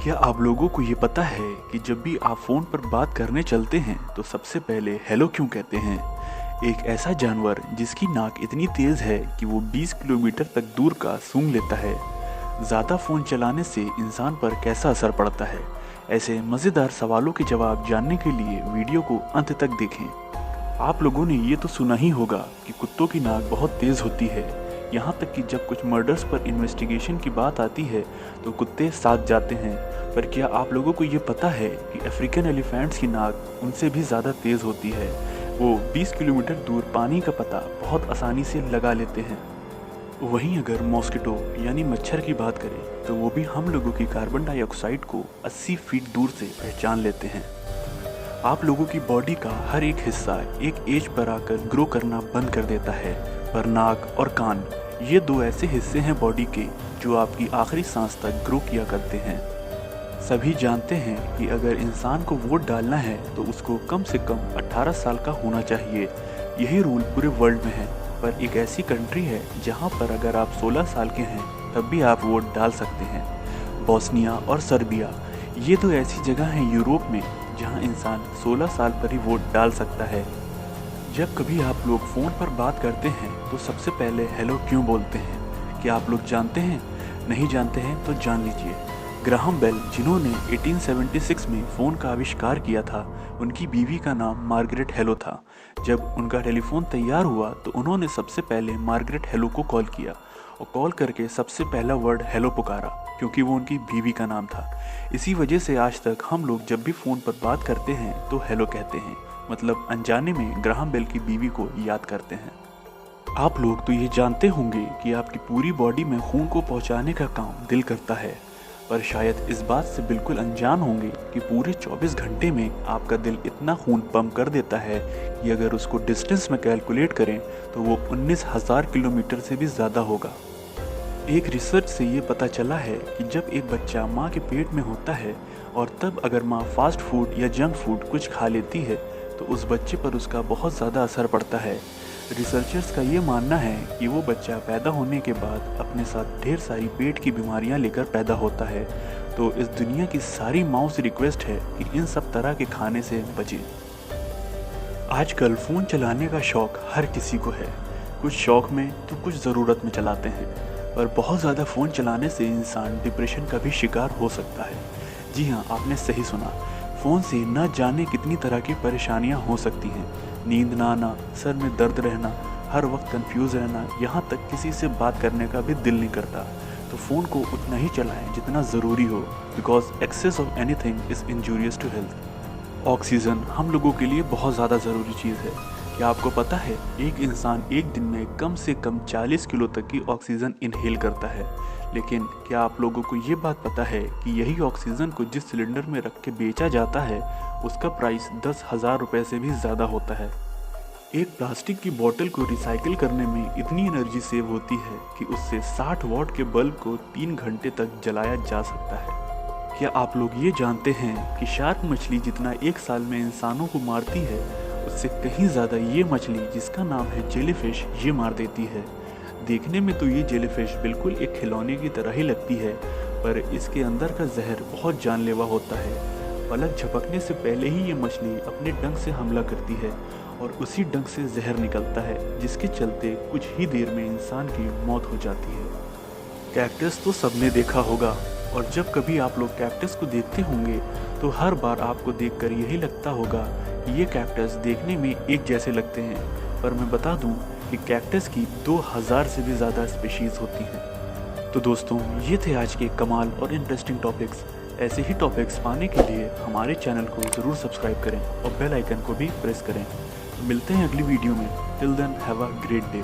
क्या आप लोगों को ये पता है कि जब भी आप फ़ोन पर बात करने चलते हैं तो सबसे पहले हेलो क्यों कहते हैं? एक ऐसा जानवर जिसकी नाक इतनी तेज़ है कि वो 20 किलोमीटर तक दूर का सूंघ लेता है। ज़्यादा फ़ोन चलाने से इंसान पर कैसा असर पड़ता है? ऐसे मज़ेदार सवालों के जवाब जानने के लिए वीडियो को अंत तक देखें। आप लोगों ने ये तो सुना ही होगा कि कुत्तों की नाक बहुत तेज़ होती है। यहाँ तक कि जब कुछ मर्डर्स पर इन्वेस्टिगेशन की बात आती है तो कुत्ते साथ जाते हैं। पर क्या आप लोगों को ये पता है कि अफ्रीकन एलिफेंट्स की नाक उनसे भी ज़्यादा तेज़ होती है? वो 20 किलोमीटर दूर पानी का पता बहुत आसानी से लगा लेते हैं। वहीं अगर मॉस्किटो यानी मच्छर की बात करें तो वो भी हम लोगों की कार्बन डाइऑक्साइड को 80 फीट दूर से पहचान लेते हैं। आप लोगों की बॉडी का हर एक हिस्सा एक एज पर आकर ग्रो करना बंद कर देता है, पर नाक और कान ये दो ऐसे हिस्से हैं बॉडी के जो आपकी आखिरी सांस तक ग्रो किया करते हैं। सभी जानते हैं कि अगर इंसान को वोट डालना है तो उसको कम से कम 18 साल का होना चाहिए। यही रूल पूरे वर्ल्ड में है, पर एक ऐसी कंट्री है जहां पर अगर आप 16 साल के हैं तब भी आप वोट डाल सकते हैं। बोस्निया और सर्बिया ये दो ऐसी जगह हैं यूरोप में जहां इंसान 16 साल पर ही वोट डाल सकता है। जब कभी आप लोग फ़ोन पर बात करते हैं तो सबसे पहले हेलो क्यों बोलते हैं? क्या आप लोग जानते हैं? नहीं जानते हैं तो जान लीजिए। ग्राहम बेल, जिन्होंने 1876 में फ़ोन का आविष्कार किया था, उनकी बीवी का नाम मार्गरेट हेलो था। जब उनका टेलीफोन तैयार हुआ तो उन्होंने सबसे पहले मार्गरेट हेलो को कॉल किया और कॉल करके सबसे पहला वर्ड हेलो पुकारा, क्योंकि वो उनकी बीवी का नाम था। इसी वजह से आज तक हम लोग जब भी फ़ोन पर बात करते हैं तो हेलो कहते हैं, मतलब अनजाने में ग्राहम बेल की बीवी को याद करते हैं। आप लोग तो ये जानते होंगे कि आपकी पूरी बॉडी में खून को पहुंचाने का काम दिल करता है, पर शायद इस बात से बिल्कुल अनजान होंगे कि पूरे 24 घंटे में आपका दिल इतना खून पंप कर देता है कि अगर उसको डिस्टेंस में कैलकुलेट करें तो वो 19,000 किलोमीटर से भी ज़्यादा होगा। एक रिसर्च से ये पता चला है कि जब एक बच्चा माँ के पेट में होता है और तब अगर माँ फास्ट फूड या जंक फूड कुछ खा लेती है तो उस बच्चे पर उसका बहुत ज़्यादा असर पड़ता है। रिसर्चर्स का ये मानना है कि वो बच्चा पैदा होने के बाद अपने साथ ढेर सारी पेट की बीमारियां लेकर पैदा होता है। तो इस दुनिया की सारी माँओं से रिक्वेस्ट है कि इन सब तरह के खाने से बचें। आजकल फ़ोन चलाने का शौक़ हर किसी को है, कुछ शौक़ में तो कुछ ज़रूरत में चलाते हैं, पर बहुत ज़्यादा फ़ोन चलाने से इंसान डिप्रेशन का भी शिकार हो सकता है। जी हाँ, आपने सही सुना, फ़ोन से न जाने कितनी तरह की परेशानियाँ हो सकती हैं। नींद ना आना, सर में दर्द रहना, हर वक्त कंफ्यूज रहना, यहाँ तक किसी से बात करने का भी दिल नहीं करता। तो फ़ोन को उतना ही चलाएं जितना ज़रूरी हो, because excess of anything is injurious to health. Oxygen हम लोगों के लिए बहुत ज़्यादा ज़रूरी चीज़ है। क्या आपको पता है एक इंसान एक दिन में कम से कम 40 किलो तक की ऑक्सीजन इनहेल करता है? लेकिन क्या आप लोगों को ये बात पता है कि यही ऑक्सीजन को जिस सिलेंडर में रख के बेचा जाता है उसका प्राइस 10,000 रुपये से भी ज़्यादा होता है। एक प्लास्टिक की बोतल को रिसाइकिल करने में इतनी एनर्जी सेव होती है कि उससे 60 वॉट के बल्ब को 3 घंटे तक जलाया जा सकता है। क्या आप लोग ये जानते हैं कि शार्क मछली जितना एक साल में इंसानों को मारती है उससे कहीं ज़्यादा ये मछली जिसका नाम है जेलीफिश ये मार देती है। देखने में तो ये जेलीफिश बिल्कुल एक खिलौने की तरह ही लगती है, पर इसके अंदर का जहर बहुत जानलेवा होता है। पलक झपकने से पहले ही ये मछली अपने डंक से हमला करती है और उसी डंक से जहर निकलता है, जिसके चलते कुछ ही देर में इंसान की मौत हो जाती है। कैक्टस तो सबने देखा होगा, और जब कभी आप लोग कैक्टस को देखते होंगे तो हर बार आपको देखकर यही लगता होगा कि ये कैक्टस देखने में एक जैसे लगते हैं, पर मैं बता दूं कि कैक्टस की 2000 से भी ज़्यादा स्पीशीज़ होती हैं। तो दोस्तों, ये थे आज के कमाल और इंटरेस्टिंग टॉपिक्स। ऐसे ही टॉपिक्स पाने के लिए हमारे चैनल को ज़रूर सब्सक्राइब करें और बेल आइकन को भी प्रेस करें। मिलते हैं अगली वीडियो में। Till then, have a great day.